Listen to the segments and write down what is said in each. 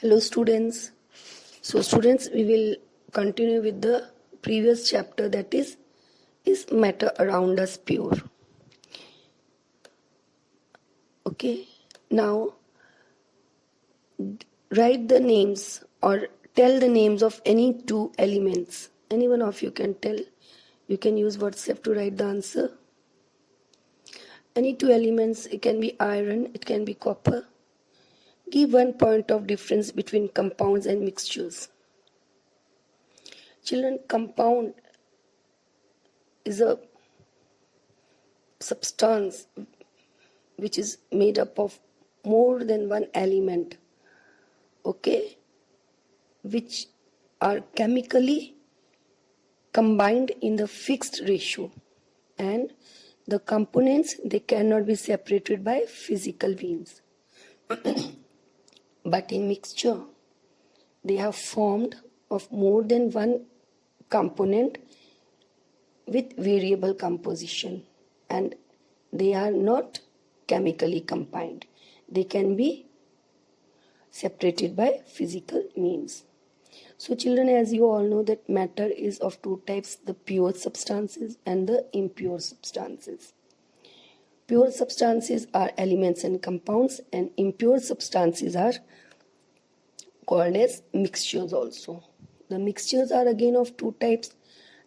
Hello students. So students, we will continue with the previous chapter, that is matter around us pure? Okay. Now write the names or tell the names of any two elements. Any one of you can tell. You can use WhatsApp to write the answer. Any two elements, it can be iron, it can be copper. Give one point of difference between compounds and mixtures. Children, compound is a substance which is made up of more than one element, okay, which are chemically combined in the fixed ratio, and the components, they cannot be separated by physical means. But in mixture, they are formed of more than one component with variable composition, and they are not chemically combined. They can be separated by physical means. So children, as you all know, that matter is of two types, the pure substances and the impure substances. Pure substances are elements and compounds, and impure substances are called as mixtures also. The mixtures are again of two types,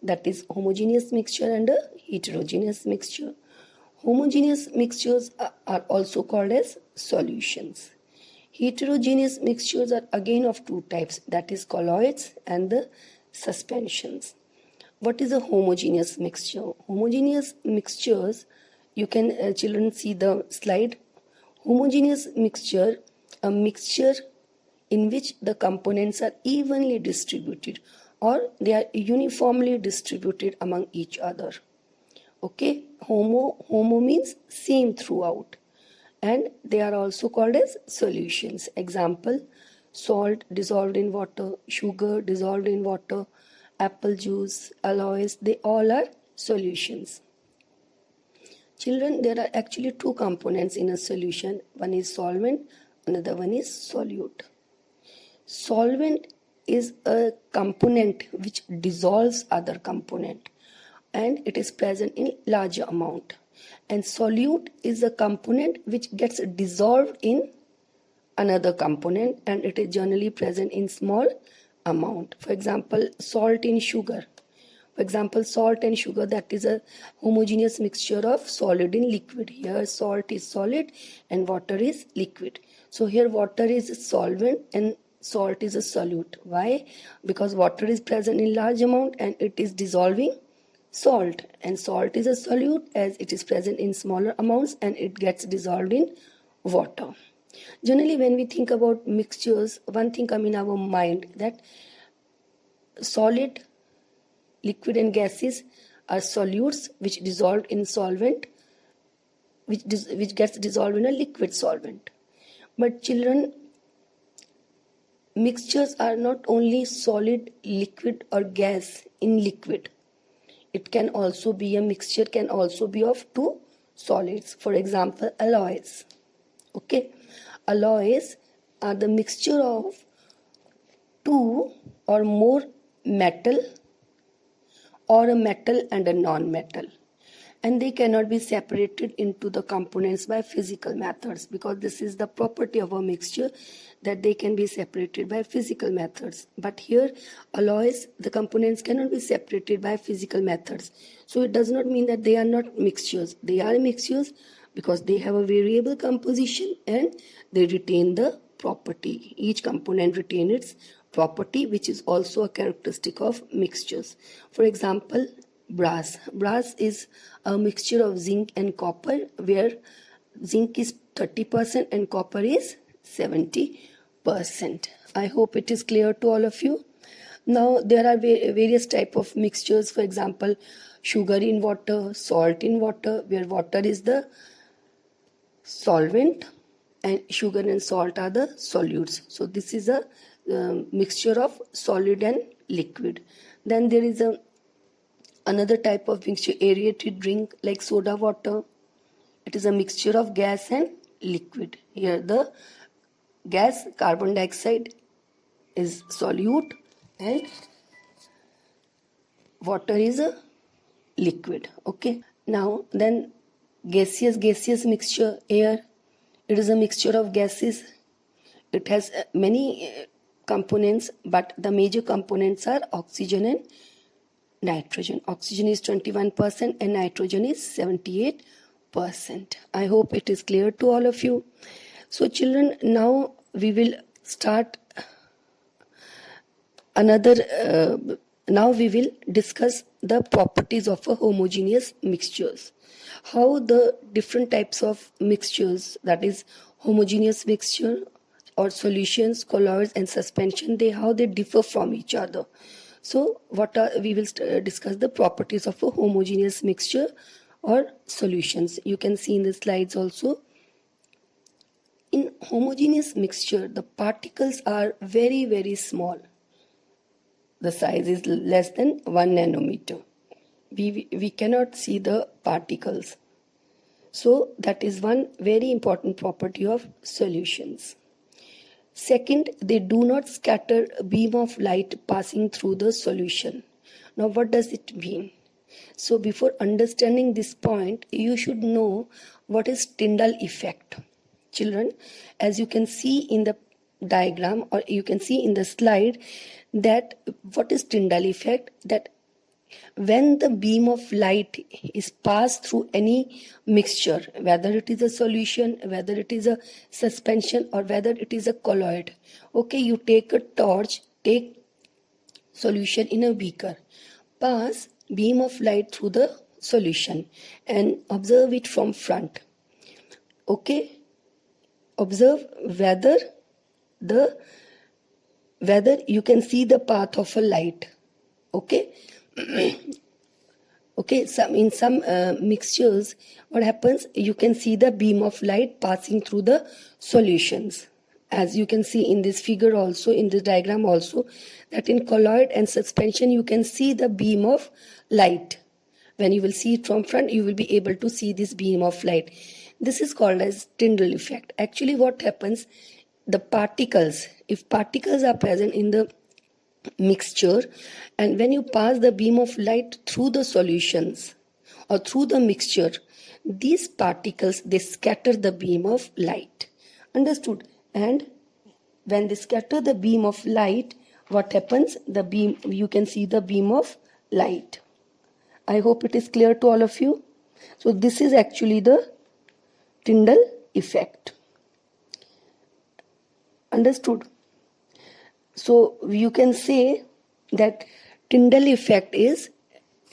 that is homogeneous mixture and a heterogeneous mixture. Homogeneous mixtures are also called as solutions. Heterogeneous mixtures are again of two types, that is colloids and the suspensions. What is a homogeneous mixture? Homogeneous mixtures, you can children see the slide. Homogeneous mixture, a mixture in which the components are evenly distributed or they are uniformly distributed among each other. Okay, homo means same throughout, and they are also called as solutions. Example, salt dissolved in water, sugar dissolved in water, apple juice, alloys, they all are solutions. Children, there are actually two components in a solution. One is solvent, another one is solute. Solvent is a component which dissolves other component, and it is present in large amount. And solute is a component which gets dissolved in another component, and it is generally present in small amount. For example, salt in sugar. For example, salt and sugar, that is a homogeneous mixture of solid in liquid. Here salt is solid and water is liquid. So here water is a solvent and salt is a solute. Why? Because water is present in large amount and it is dissolving salt, and salt is a solute as it is present in smaller amounts and it gets dissolved in water. Generally, when we think about mixtures, one thing comes in our mind, that solid, liquid and gases are solutes which dissolved in solvent, which gets dissolved in a liquid solvent. But children, mixtures are not only solid, liquid or gas in liquid. It can also be, a mixture can also be of two solids. For example, alloys. Okay, alloys are the mixture of two or more metal or a metal and a non-metal, and they cannot be separated into the components by physical methods, because this is the property of a mixture, that they can be separated by physical methods. But here alloys, the components cannot be separated by physical methods. So it does not mean that they are not mixtures. They are mixtures because they have a variable composition and they retain the property. Each component retains its property, which is also a characteristic of mixtures. For example, brass. Brass is a mixture of zinc and copper, where zinc is 30% and copper is 70%. I hope it is clear to all of you. Now there are various type of mixtures. For example, sugar in water, salt in water, where water is the solvent and sugar and salt are the solutes. So this is a mixture of solid and liquid. Then there is another type of mixture, aerated drink like soda water. It is a mixture of gas and liquid. Here the gas, carbon dioxide, is solute and water is a liquid. Okay. Now then gaseous mixture, air. It is a mixture of gases. It has many components, but the major components are oxygen and nitrogen. Oxygen is 21% and nitrogen is 78%. I hope it is clear to all of you. So children, now we will start now we will discuss the properties of a homogeneous mixtures. How the different types of mixtures, that is homogeneous mixture or solutions, colloids and suspension, how they differ from each other. So we will discuss the properties of a homogeneous mixture or solutions. You can see in the slides also. In homogeneous mixture, the particles are very, very small. The size is less than 1 nanometer. We cannot see the particles. So that is one very important property of solutions. Second, they do not scatter a beam of light passing through the solution. Now what does it mean? So before understanding this point, you should know what is Tyndall effect. Children, as you can see in the diagram or you can see in the slide, that what is Tyndall effect? That when the beam of light is passed through any mixture, whether it is a solution, whether it is a suspension or whether it is a colloid, okay, you take a torch, take solution in a beaker, pass beam of light through the solution and observe it from front. Okay, observe whether you can see the path of a light. Okay. Okay, in some mixtures, what happens, you can see the beam of light passing through the solutions. As you can see in this figure also, in this diagram also, that in colloid and suspension, you can see the beam of light. When you will see it from front, you will be able to see this beam of light. This is called as Tyndall effect. Actually, what happens, the particles, if particles are present in the mixture and when you pass the beam of light through the solutions or through the mixture, these particles, they scatter the beam of light. Understood? And when they scatter the beam of light, what happens? The beam, you can see the beam of light. I hope it is clear to all of you. So this is actually the Tyndall effect. Understood? So you can say that Tyndall effect is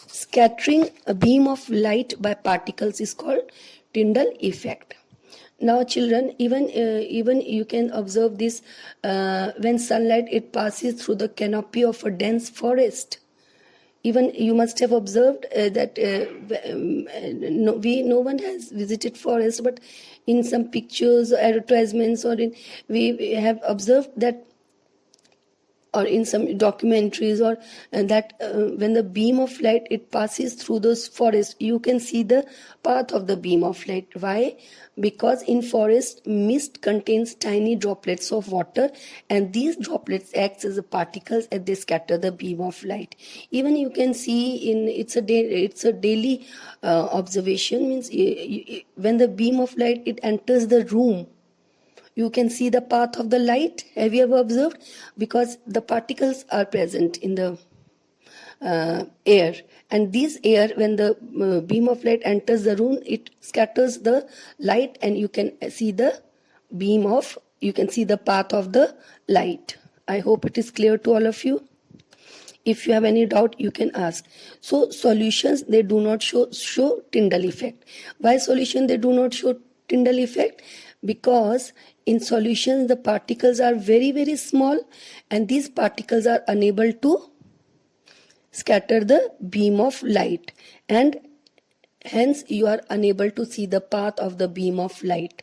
scattering a beam of light by particles is called Tyndall effect. Now children, even you can observe this when sunlight it passes through the canopy of a dense forest. Even you must have observed that no one has visited forest, but in some pictures, advertisements, or we have observed that, or in some documentaries, or that when the beam of light it passes through those forests, you can see the path of the beam of light. Why? Because in forest, mist contains tiny droplets of water, and these droplets act as the particles and they scatter the beam of light. Even you can see in it's a daily observation, means when the beam of light it enters the room, you can see the path of the light. Have you ever observed? Because the particles are present in the air, and this air, when the beam of light enters the room, it scatters the light, and you can see the path of the light. I hope it is clear to all of you. If you have any doubt, you can ask. So solutions, they do not show Tyndall effect. Why solution they do not show Tyndall effect? Because in solutions the particles are very, very small, and these particles are unable to scatter the beam of light, and hence you are unable to see the path of the beam of light.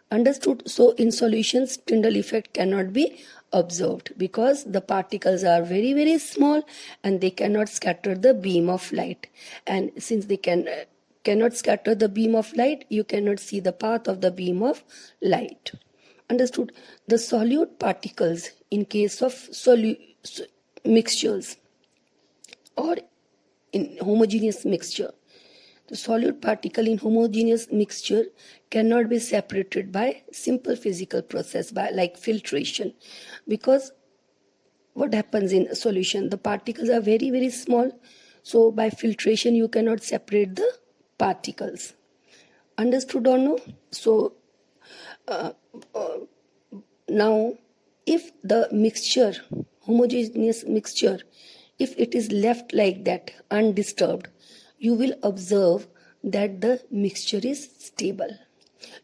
Understood? So in solutions, Tyndall effect cannot be observed because the particles are very, very small and they cannot scatter the beam of light. And since they cannot scatter the beam of light, you cannot see the path of the beam of light. Understood? The solute particles in case of mixtures or in homogeneous mixture, the solute particle in homogeneous mixture cannot be separated by simple physical process by like filtration, because what happens in a solution, the particles are very very small, so by filtration you cannot separate the particles. Understood or no? So now if the mixture, homogeneous mixture, if it is left like that undisturbed, you will observe that the mixture is stable.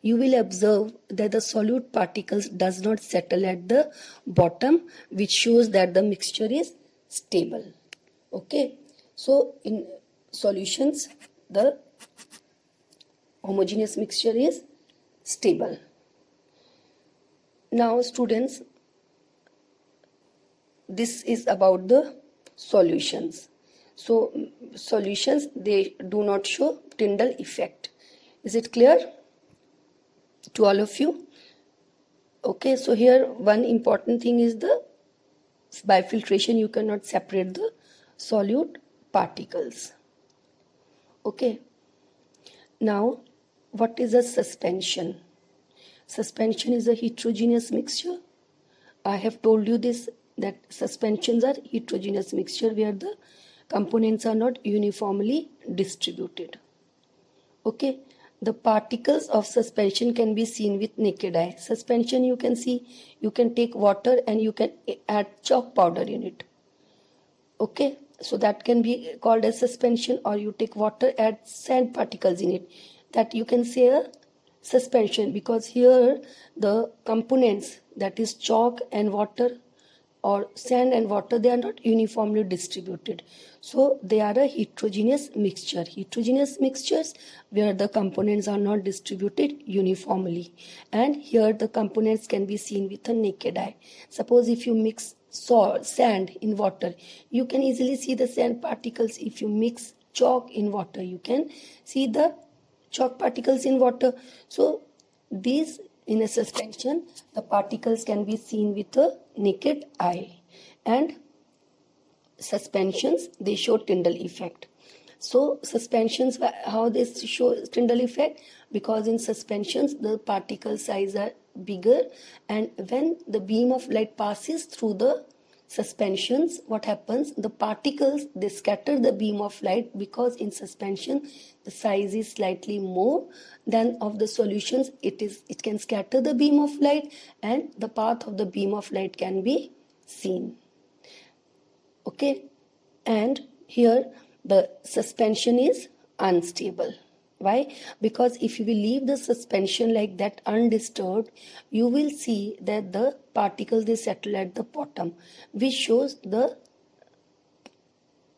You will observe that the solute particles does not settle at the bottom, which shows that the mixture is stable. Okay, so in solutions the homogeneous mixture is stable. Now students, this is about the solutions. So solutions, they do not show Tyndall effect. Is it clear to all of you? Okay, so here one important thing is the by filtration you cannot separate the solute particles. Okay, now what is a suspension? Suspension is a heterogeneous mixture. I have told you this, that suspensions are heterogeneous mixture where the components are not uniformly distributed. Okay, the particles of suspension can be seen with naked eye. Suspension you can see, you can take water and you can add chalk powder in it. Okay, so that can be called as suspension, or you take water, add sand particles in it, that you can say a suspension, because here the components, that is chalk and water or sand and water, they are not uniformly distributed, so they are a heterogeneous mixture. Heterogeneous mixtures where the components are not distributed uniformly, and here the components can be seen with a naked eye. Suppose if you mix sand in water, you can easily see the sand particles. If you mix chalk in water, you can see the chalk particles in water. So these, in a suspension, the particles can be seen with a naked eye, and suspensions, they show Tyndall effect. So suspensions, how they show Tyndall effect? Because in suspensions the particle size are bigger, and when the beam of light passes through the suspensions, what happens, the particles, they scatter the beam of light, because in suspension the size is slightly more than of the solutions. It can scatter the beam of light, and the path of the beam of light can be seen. Okay, and here the suspension is unstable. Why? Because if you will leave the suspension like that undisturbed, you will see that the particles, they settle at the bottom, which shows the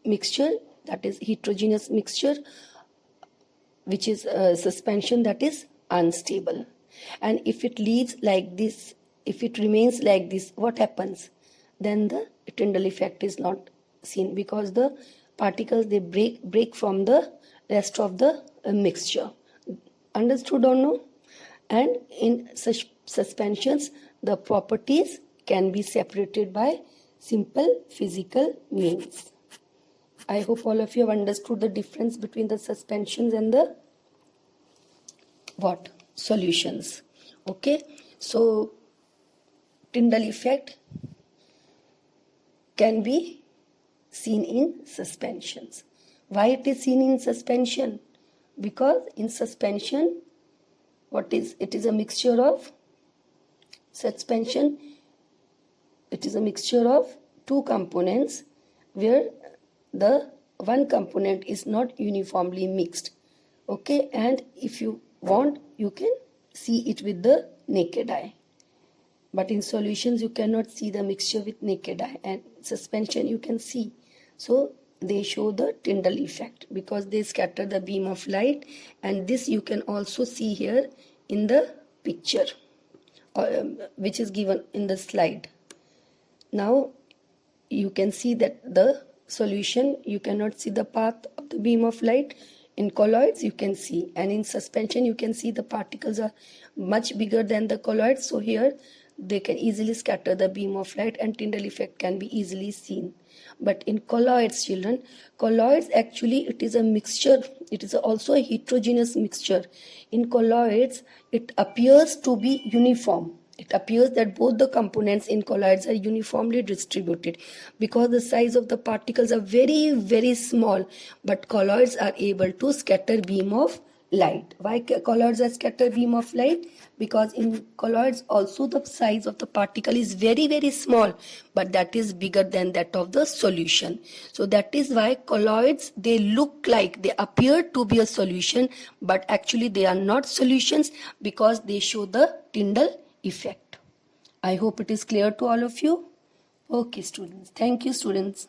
mixture, that is heterogeneous mixture, which is a suspension that is unstable. And if it leaves like this, if it remains like this, what happens? Then the Tyndall effect is not seen, because the particles, they break from the rest of the mixture. Understood or no? And in such suspensions, the properties can be separated by simple physical means. I hope all of you have understood the difference between the suspensions and the what? Solutions. Okay, so Tyndall effect can be seen in suspensions. Why it is seen in suspension? Because in suspension, it is a mixture of suspension. It is a mixture of two components where the one component is not uniformly mixed. Okay, and if you want, you can see it with the naked eye. But in solutions, you cannot see the mixture with naked eye, and suspension you can see. So they show the Tyndall effect because they scatter the beam of light, and this you can also see here in the picture which is given in the slide. Now you can see that the solution, you cannot see the path of the beam of light. In colloids you can see, and in suspension you can see the particles are much bigger than the colloids. So here they can easily scatter the beam of light and Tyndall effect can be easily seen. But in colloids, children, colloids actually it is a mixture. It is also a heterogeneous mixture. In colloids, it appears to be uniform. It appears that both the components in colloids are uniformly distributed because the size of the particles are very, very small. But colloids are able to scatter beam of light. Why colloids are scatter beam of light? Because in colloids also the size of the particle is very, very small, but that is bigger than that of the solution. So that is why colloids, they look like, they appear to be a solution, but actually they are not solutions because they show the Tyndall effect. I hope it is clear to all of you. Okay, students. Thank you, students.